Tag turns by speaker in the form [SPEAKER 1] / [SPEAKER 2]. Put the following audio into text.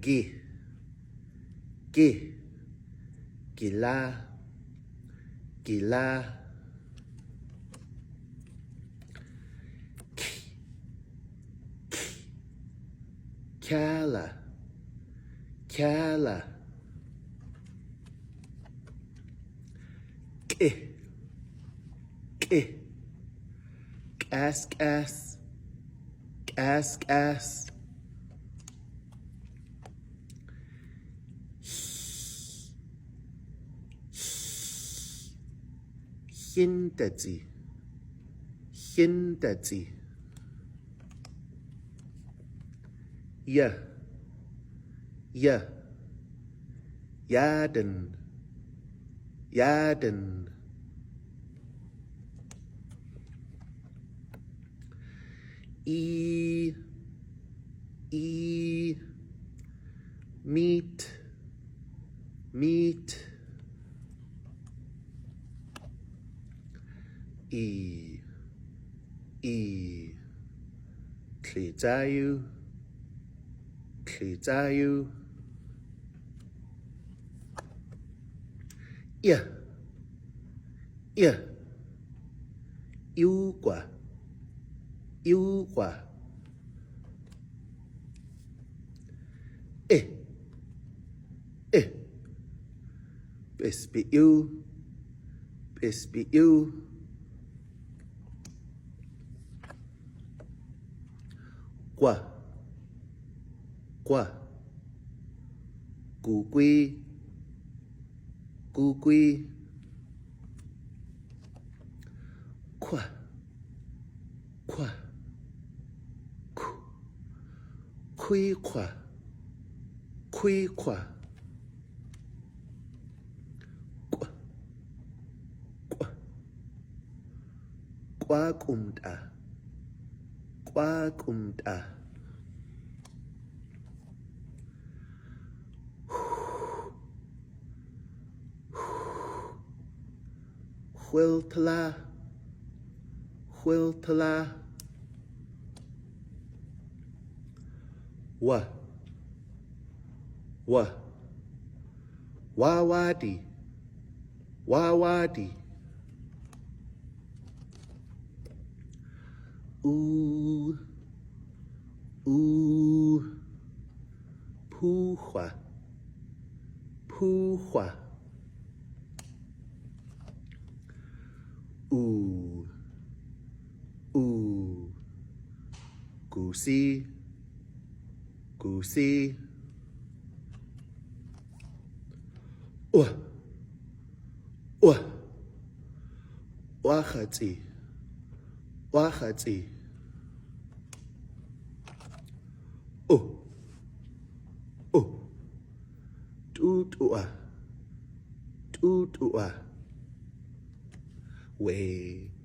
[SPEAKER 1] gi, gi, gila, gila, ki, ki, kala, kala, ki, ki, gas, gas, gas, gas, hinterzi, hinterzi, ja, ja, jaden, jaden, meat, meat, 츠 츠 야, 야, 유과, 유과, 에, SBU, SBU, 과, 과, 구귀, 구귀, 과, 과, 구, 퀴과, 퀴과, 과, 과, 꽈꿈따, 꽈꿈따, Huiltala, huiltala, wa, wawadi, wawadi, puhwa, puhwa, goosey, goosey, wachatzi, wachatzi, tutua, tutua, way.